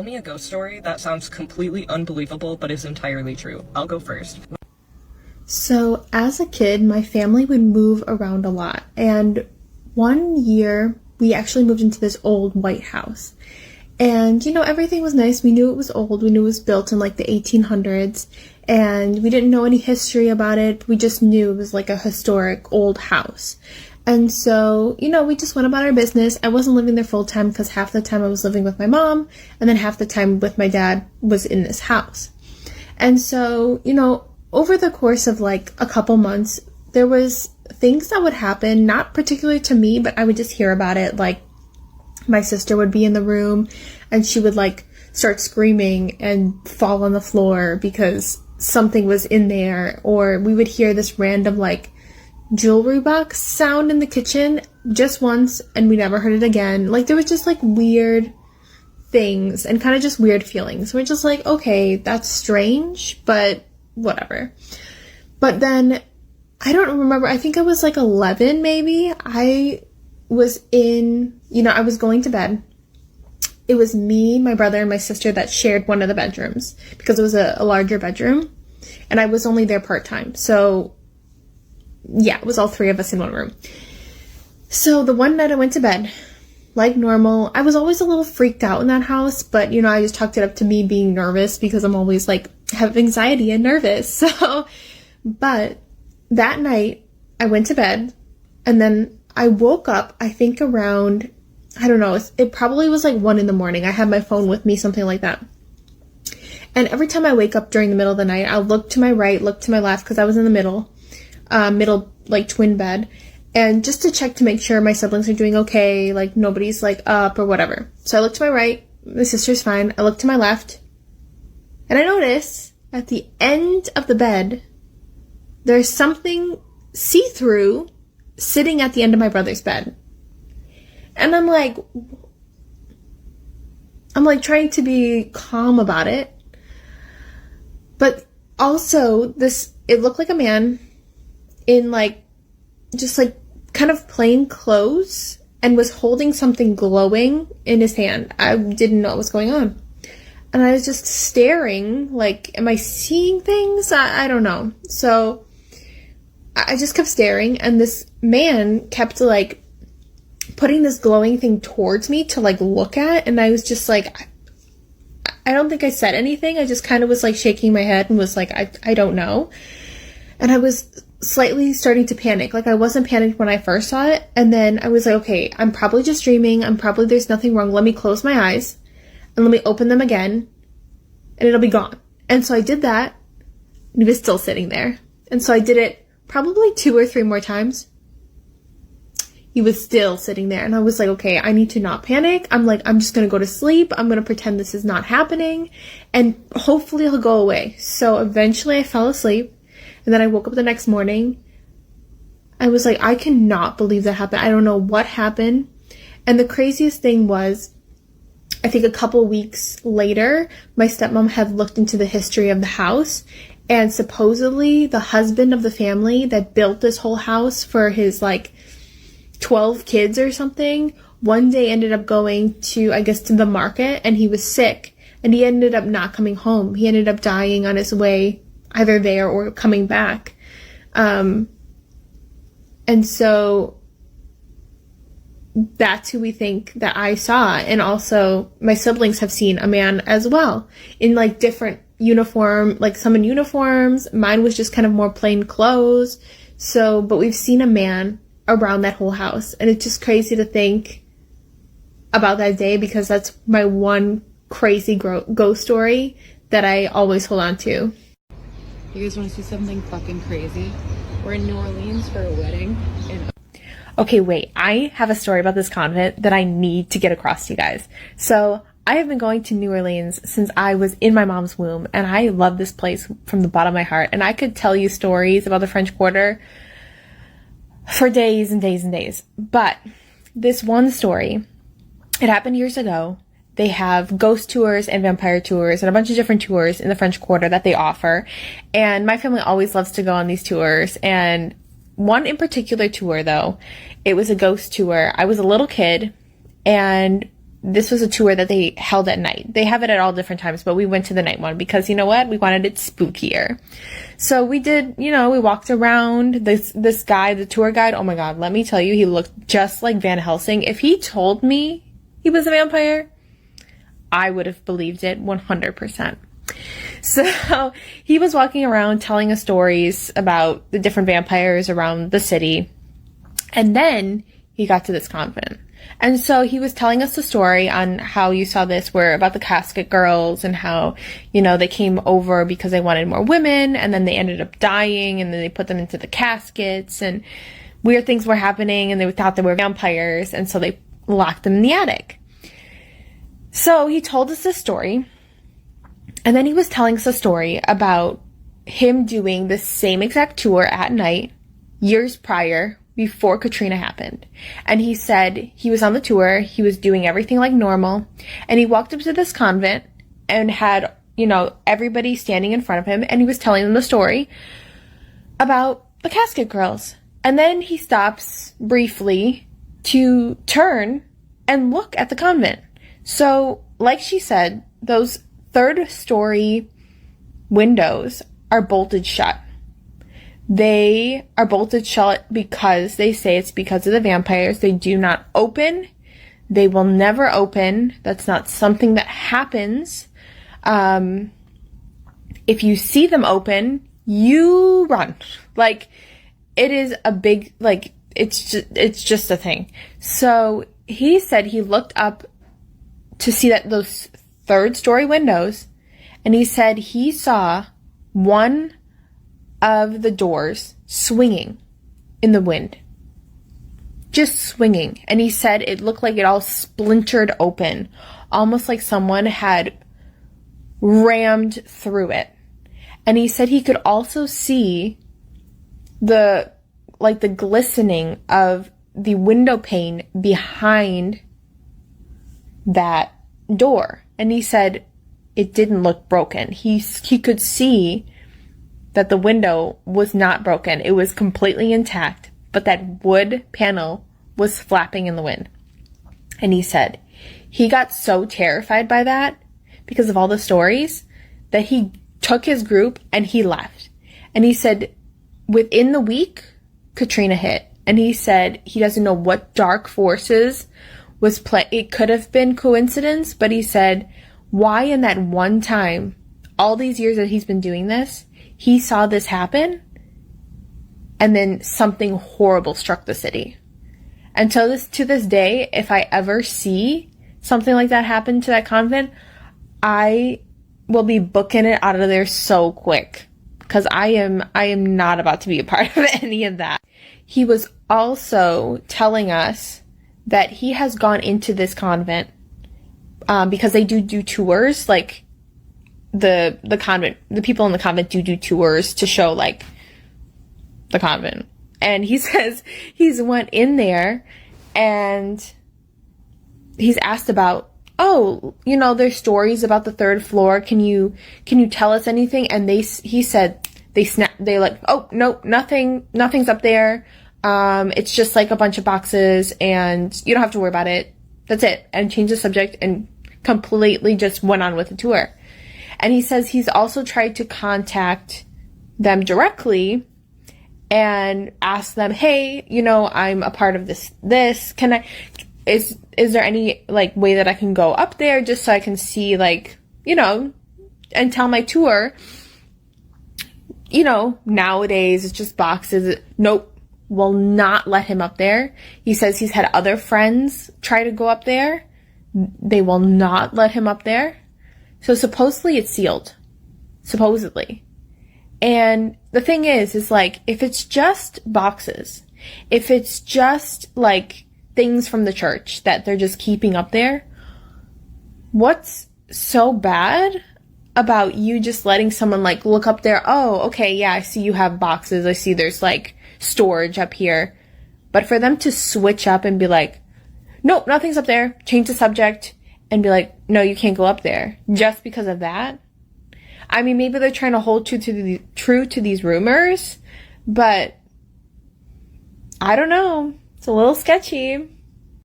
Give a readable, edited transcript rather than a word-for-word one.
Tell me a ghost story that sounds completely unbelievable but is entirely true. I'll go first. So, as a kid, my family would move around a lot. And one year, we actually moved into this old white house. And, everything was nice. We knew it was old. We knew it was built in like the 1800s. And we didn't know any history about it. We just knew it was like a historic old house. And so, we just went about our business. I wasn't living there full time because half the time I was living with my mom, and then half the time with my dad was in this house. And so, over the course of like a couple months, there was things that would happen, not particularly to me, but I would just hear about it. Like, my sister would be in the room and she would like start screaming and fall on the floor because something was in there. Or we would hear this random like jewelry box sound in the kitchen just once, and we never heard it again. Like, there was just like weird things and kind of just weird feelings. We're just like, okay, that's strange, but whatever. But then I don't remember, I think I was like 11 maybe. I was I was going to bed. It was me, my brother, and my sister that shared one of the bedrooms because it was a larger bedroom, and I was only there part-time. So yeah, it was all three of us in one room. So the one night I went to bed, like normal. I was always a little freaked out in that house, but I just chalked it up to me being nervous because I'm always like have anxiety and nervous. So, but that night I went to bed, and then I woke up, I think around, I don't know, it probably was like 1 a.m. I had my phone with me, something like that. And every time I wake up during the middle of the night, I'll look to my right, look to my left, because I was in the middle like twin bed, and just to check to make sure my siblings are doing okay, like nobody's like up or whatever. So I look to my right, my sister's fine. I look to my left, and I notice at the end of the bed, there's something see-through sitting at the end of my brother's bed. And I'm like trying to be calm about it. But also it looked like a man in like, just like kind of plain clothes, and was holding something glowing in his hand. I didn't know what was going on. And I was just staring, like, am I seeing things? I don't know. So I just kept staring, and this man kept like putting this glowing thing towards me to like look at, and I was just like, I don't think I said anything. I just kind of was like shaking my head and was like, I don't know. And I was slightly starting to panic. Like, I wasn't panicked when I first saw it, and then I was like, okay, I'm probably just dreaming. There's nothing wrong. Let me close my eyes and let me open them again, and it'll be gone. And so I did that, and he was still sitting there. And so I did it probably 2 or 3 more times. He was still sitting there, and I was like, okay, I need to not panic. I'm just going to go to sleep. I'm going to pretend this is not happening, and hopefully it'll go away. So eventually I fell asleep, and then I woke up the next morning. I was like, I cannot believe that happened. I don't know what happened. And the craziest thing was, I think a couple weeks later, my stepmom had looked into the history of the house, and supposedly the husband of the family that built this whole house for his like 12 kids or something, one day ended up going to, I guess, to the market, and he was sick, and he ended up not coming home. He ended up dying on his way either there or coming back. And so that's who we think that I saw. And also my siblings have seen a man as well in like different uniform, like some in uniforms. Mine was just kind of more plain clothes. So, but we've seen a man around that whole house, and it's just crazy to think about that day because that's my one crazy ghost story that I always hold on to. You guys want to see something fucking crazy? We're in New Orleans for a wedding. Okay, wait. I have a story about this convent that I need to get across to you guys. So I have been going to New Orleans since I was in my mom's womb, and I love this place from the bottom of my heart. And I could tell you stories about the French Quarter for days and days and days. But this one story, it happened years ago. They have ghost tours and vampire tours and a bunch of different tours in the French Quarter that they offer. And my family always loves to go on these tours. And one in particular tour, though, it was a ghost tour. I was a little kid, and this was a tour that they held at night. They have it at all different times, but we went to the night one because, you know what? We wanted it spookier. So we did, we walked around. This guy, the tour guide, oh my God, let me tell you, he looked just like Van Helsing. If he told me he was a vampire, I would have believed it 100%. So he was walking around telling us stories about the different vampires around the city. And then he got to this convent. And so he was telling us the story on how you saw this, where about the casket girls and how, they came over because they wanted more women, and then they ended up dying, and then they put them into the caskets, and weird things were happening, and they thought they were vampires, and so they locked them in the attic. So he told us this story, and then he was telling us a story about him doing the same exact tour at night years prior, before Katrina happened. And he said he was on the tour, he was doing everything like normal, and he walked up to this convent and had, everybody standing in front of him, and he was telling them the story about the casket girls. And then he stops briefly to turn and look at the convent. So, like she said, those third-story windows are bolted shut. They are bolted shut because they say it's because of the vampires. They do not open. They will never open. That's not something that happens. If you see them open, you run. Like, it is a big, it's just a thing. So he said he looked up to see that those third-story windows, and he said he saw one of the doors swinging in the wind. Just swinging. And he said it looked like it all splintered open, almost like someone had rammed through it. And he said he could also see the glistening of the window pane behind that door. And he said it didn't look broken. He could see that the window was not broken. It was completely intact, but that wood panel was flapping in the wind. And he said he got so terrified by that because of all the stories that he took his group and he left. And he said within the week, Katrina hit. And he said he doesn't know what dark forces was it could have been coincidence, but he said why in that one time, all these years that he's been doing this, he saw this happen, and then something horrible struck the city. And to this day, if I ever see something like that happen to that convent, I will be booking it out of there so quick, because I am not about to be a part of any of that. He was also telling us that he has gone into this convent because they do tours, like the convent, the people in the convent do tours to show like the convent. And he says he's went in there and he's asked about, there's stories about the third floor. Can you tell us anything? And he said they like, oh no, nothing's up there. It's just like a bunch of boxes and you don't have to worry about it. That's it. And changed the subject and completely just went on with the tour. And he says he's also tried to contact them directly and ask them, hey, I'm a part of this. Is there any way that I can go up there just so I can see and tell my tour, nowadays it's just boxes. Nope. Will not let him up there. He says he's had other friends try to go up there. They will not let him up there. So supposedly it's sealed. Supposedly. And the thing is if it's just boxes, if it's just things from the church that they're just keeping up there, what's so bad about you just letting someone look up there? Oh, okay, yeah, I see you have boxes. I see there's storage up here. But for them to switch up and be like, nope, nothing's up there, change the subject, and be like, no, you can't go up there, just because of that. I mean, maybe they're trying to hold true to these rumors, but I don't know. It's a little sketchy.